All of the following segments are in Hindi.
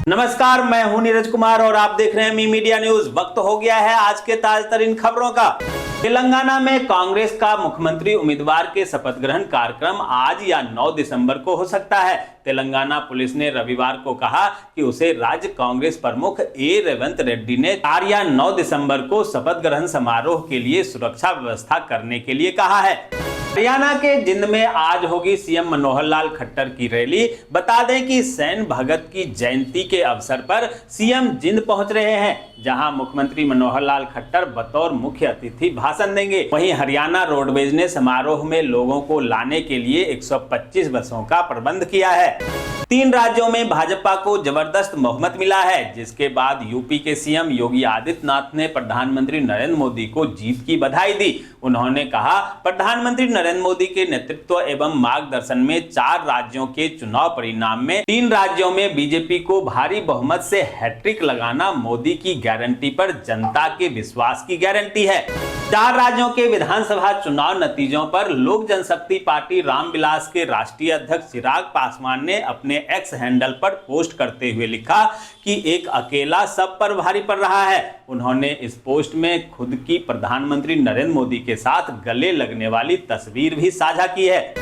नमस्कार, मैं हूं नीरज कुमार और आप देख रहे हैं मी मीडिया न्यूज। वक्त हो गया है आज के ताजा तरीन खबरों का। तेलंगाना में कांग्रेस का मुख्यमंत्री उम्मीदवार के शपथ ग्रहण कार्यक्रम आज या 9 दिसंबर को हो सकता है। तेलंगाना पुलिस ने रविवार को कहा कि उसे राज्य कांग्रेस प्रमुख ए रेवंत रेड्डी ने 4 या 9 दिसंबर को शपथ ग्रहण समारोह के लिए सुरक्षा व्यवस्था करने के लिए कहा है। हरियाणा के जिंद में आज होगी सीएम मनोहर लाल खट्टर की रैली। बता दें कि सैन्य भगत की जयंती के अवसर पर सीएम जिंद पहुंच रहे हैं, जहां मुख्यमंत्री मनोहर लाल खट्टर बतौर मुख्य अतिथि भाषण देंगे। वहीं हरियाणा रोडवेज ने समारोह में लोगों को लाने के लिए 125 बसों का प्रबंध किया है। 3 राज्यों में भाजपा को जबरदस्त बहुमत मिला है, जिसके बाद यूपी के सीएम योगी आदित्यनाथ ने प्रधानमंत्री नरेंद्र मोदी को जीत की बधाई दी। उन्होंने कहा, प्रधानमंत्री नरेंद्र मोदी के नेतृत्व एवं मार्गदर्शन में 4 राज्यों के चुनाव परिणाम में 3 राज्यों में बीजेपी को भारी बहुमत से हैट्रिक लगाना मोदी की गारंटी पर जनता के विश्वास की गारंटी है। 4 राज्यों के विधानसभा चुनाव नतीजों पर लोक जनशक्ति पार्टी रामविलास के राष्ट्रीय अध्यक्ष चिराग पासवान ने अपने एक्स हैंडल पर पोस्ट करते हुए लिखा कि एक अकेला सब पर भारी पड़ रहा है। उन्होंने इस पोस्ट में खुद की प्रधानमंत्री नरेंद्र मोदी के साथ गले लगने वाली तस्वीर भी साझा की है।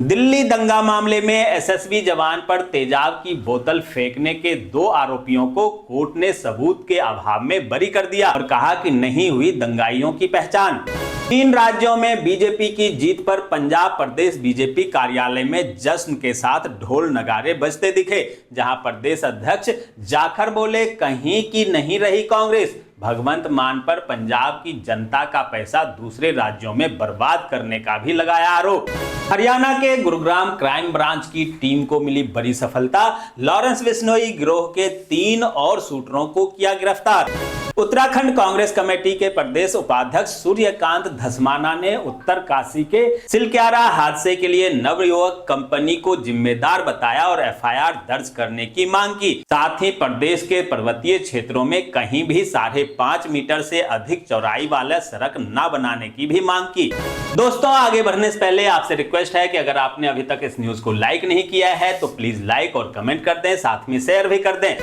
दिल्ली दंगा मामले में एसएसबी जवान पर तेजाब की बोतल फेंकने के 2 आरोपियों को कोर्ट ने सबूत के अभाव में बरी कर दिया और कहा कि नहीं हुई दंगाइयों की पहचान। 3 राज्यों में बीजेपी की जीत पर पंजाब प्रदेश बीजेपी कार्यालय में जश्न के साथ ढोल नगारे बजते दिखे, जहां प्रदेश अध्यक्ष जाखड़ बोले, कहीं की नहीं रही कांग्रेस। भगवंत मान पर पंजाब की जनता का पैसा दूसरे राज्यों में बर्बाद करने का भी लगाया आरोप। हरियाणा के गुरुग्राम क्राइम ब्रांच की टीम को मिली बड़ी सफलता। लॉरेंस बिश्नोई गिरोह के 3 और शूटरों को किया गिरफ्तार। उत्तराखंड कांग्रेस कमेटी के प्रदेश उपाध्यक्ष सूर्यकांत धस्माना ने उत्तर काशी के सिलक्यारा हादसे के लिए नवयुवक कंपनी को जिम्मेदार बताया और एफआईआर दर्ज करने की मांग की। साथ ही प्रदेश के पर्वतीय क्षेत्रों में कहीं भी 5.5 मीटर से अधिक चौड़ाई वाला सड़क न बनाने की भी मांग की। दोस्तों, आगे बढ़ने से पहले आपसे रिक्वेस्ट है कि अगर आपने अभी तक इस न्यूज को लाइक नहीं किया है तो प्लीज लाइक और कमेंट कर दें, साथ में शेयर भी कर दें।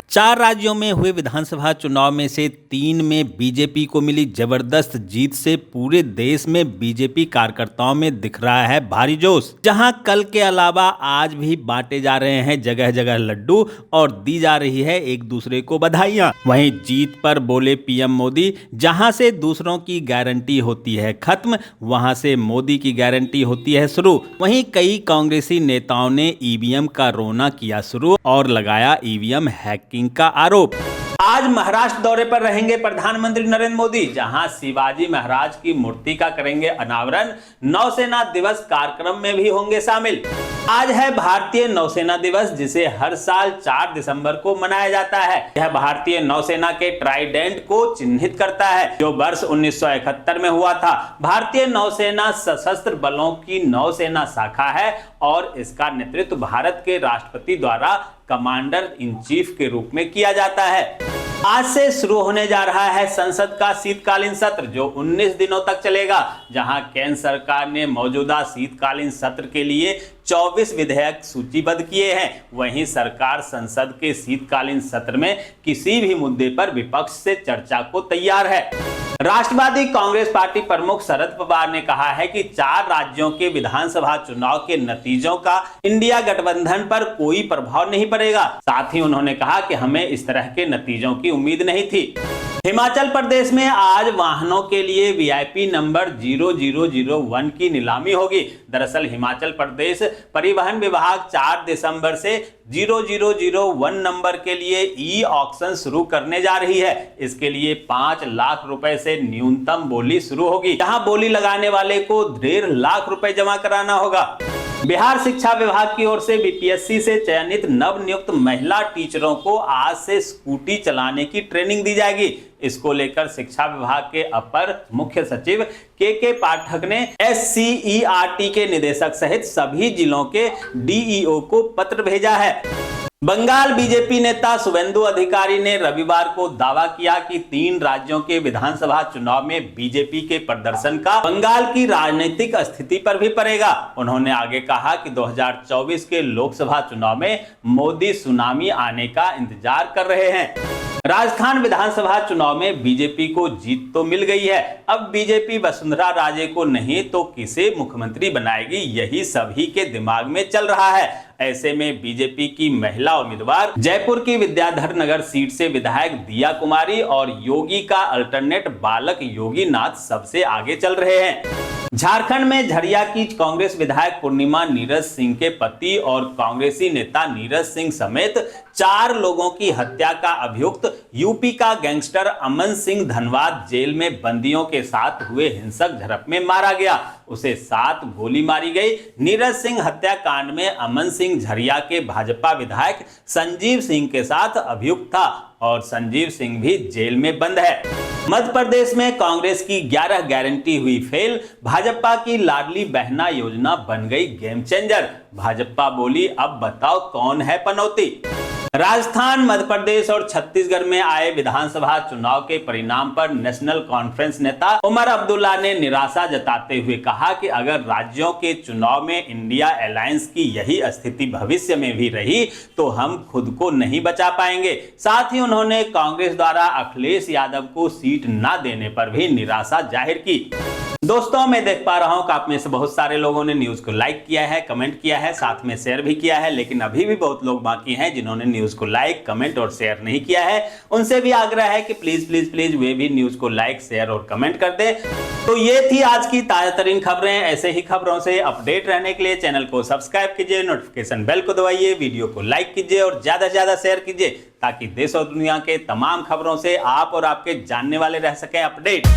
4 राज्यों में हुए विधानसभा चुनाव में से 3 में बीजेपी को मिली जबरदस्त जीत से पूरे देश में बीजेपी कार्यकर्ताओं में दिख रहा है भारी जोश। जहां कल के अलावा आज भी बांटे जा रहे हैं जगह जगह लड्डू और दी जा रही है एक दूसरे को बधाइयां। वहीं जीत पर बोले पीएम मोदी, जहां से दूसरों की गारंटी होती है खत्म, वहां से मोदी की गारंटी होती है शुरू। वहीं कई कांग्रेसी नेताओं ने ईवीएम का रोना किया शुरू और लगाया ईवीएम हैकिंग का आरोप। आज महाराष्ट्र दौरे पर रहेंगे प्रधानमंत्री नरेंद्र मोदी, जहां शिवाजी महाराज की मूर्ति का करेंगे अनावरण। नौसेना दिवस कार्यक्रम में भी होंगे शामिल। आज है भारतीय नौसेना दिवस, जिसे हर साल 4 दिसंबर को मनाया जाता है। यह भारतीय नौसेना के ट्राइडेंट को चिन्हित करता है, जो वर्ष 1971 में हुआ था। भारतीय नौसेना सशस्त्र बलों की नौसेना शाखा है और इसका नेतृत्व भारत के राष्ट्रपति द्वारा कमांडर इन चीफ के रूप में किया जाता है। आज से शुरू होने जा रहा है संसद का शीतकालीन सत्र, जो 19 दिनों तक चलेगा, जहां केंद्र सरकार ने मौजूदा शीतकालीन सत्र के लिए 24 विधेयक सूचीबद्ध किए हैं। वहीं सरकार संसद के शीतकालीन सत्र में किसी भी मुद्दे पर विपक्ष से चर्चा को तैयार है। राष्ट्रवादी कांग्रेस पार्टी प्रमुख शरद पवार ने कहा है कि 4 राज्यों के विधानसभा चुनाव के नतीजों का इंडिया गठबंधन पर कोई प्रभाव नहीं पड़ेगा। साथ ही उन्होंने कहा कि हमें इस तरह के नतीजों की उम्मीद नहीं थी। हिमाचल प्रदेश में आज वाहनों के लिए वीआईपी नंबर 0001 की नीलामी होगी। दरअसल हिमाचल प्रदेश परिवहन विभाग 4 दिसंबर से 0001 नंबर के लिए ई ऑक्शन शुरू करने जा रही है। इसके लिए 5 लाख रुपए से न्यूनतम बोली शुरू होगी। यहाँ बोली लगाने वाले को 1.5 लाख रुपए जमा कराना होगा। बिहार शिक्षा विभाग की ओर से बीपीएससी से चयनित नवनियुक्त महिला टीचरों को आज से स्कूटी चलाने की ट्रेनिंग दी जाएगी। इसको लेकर शिक्षा विभाग के अपर मुख्य सचिव के पाठक ने एससीईआरटी के निदेशक सहित सभी जिलों के डीईओ को पत्र भेजा है। बंगाल बीजेपी नेता शुभेंदु अधिकारी ने रविवार को दावा किया कि 3 राज्यों के विधानसभा चुनाव में बीजेपी के प्रदर्शन का बंगाल की राजनीतिक स्थिति पर भी पड़ेगा। उन्होंने आगे कहा कि 2024 के लोकसभा चुनाव में मोदी सुनामी आने का इंतजार कर रहे हैं। राजस्थान विधानसभा चुनाव में बीजेपी को जीत तो मिल गई है, अब बीजेपी वसुंधरा राजे को नहीं तो किसे मुख्यमंत्री बनाएगी, यही सभी के दिमाग में चल रहा है। ऐसे में बीजेपी की महिला उम्मीदवार जयपुर की विद्याधर नगर सीट से विधायक दिया कुमारी और योगी का अल्टरनेट बालक योगी नाथ सबसे आगे चल रहे हैं। झारखंड में झरिया की कांग्रेस विधायक पूर्णिमा नीरज सिंह के पति और कांग्रेसी नेता नीरज सिंह समेत 4 लोगों की हत्या का अभियुक्त यूपी का गैंगस्टर अमन सिंह धनवाद जेल में बंदियों के साथ हुए हिंसक झड़प में मारा गया। उसे 7 गोली मारी गई। नीरज सिंह हत्याकांड में अमन सिंह झरिया के भाजपा विधायक संजीव सिंह के साथ अभियुक्त था और संजीव सिंह भी जेल में बंद है। मध्य प्रदेश में कांग्रेस की 11 गारंटी हुई फेल, भाजपा की लाडली बहना योजना बन गई गेम चेंजर। भाजपा बोली अब बताओ कौन है पनौती। राजस्थान, मध्य प्रदेश और छत्तीसगढ़ में आए विधानसभा चुनाव के परिणाम पर नेशनल कॉन्फ्रेंस नेता उमर अब्दुल्ला ने निराशा जताते हुए कहा कि अगर राज्यों के चुनाव में इंडिया अलायंस की यही स्थिति भविष्य में भी रही तो हम खुद को नहीं बचा पाएंगे। साथ ही उन्होंने कांग्रेस द्वारा अखिलेश यादव को सीट न देने पर भी निराशा जाहिर की। दोस्तों, मैं देख पा रहा हूं कि आप में से बहुत सारे लोगों ने न्यूज को लाइक किया है, कमेंट किया है, साथ में शेयर भी किया है, लेकिन अभी भी बहुत लोग बाकी हैं जिन्होंने न्यूज को लाइक, कमेंट और शेयर नहीं किया है। उनसे भी आग्रह है कि प्लीज प्लीज प्लीज वे भी न्यूज को लाइक, शेयर और कमेंट कर दे। तो ये थी आज की ताजा तरीन खबरें। ऐसे ही खबरों से अपडेट रहने के लिए चैनल को सब्सक्राइब कीजिए, नोटिफिकेशन बेल को दबाइए, वीडियो को लाइक कीजिए और ज्यादा से ज्यादा शेयर कीजिए ताकि देश और दुनिया के तमाम खबरों से आप और आपके जानने वाले रह सकें अपडेट।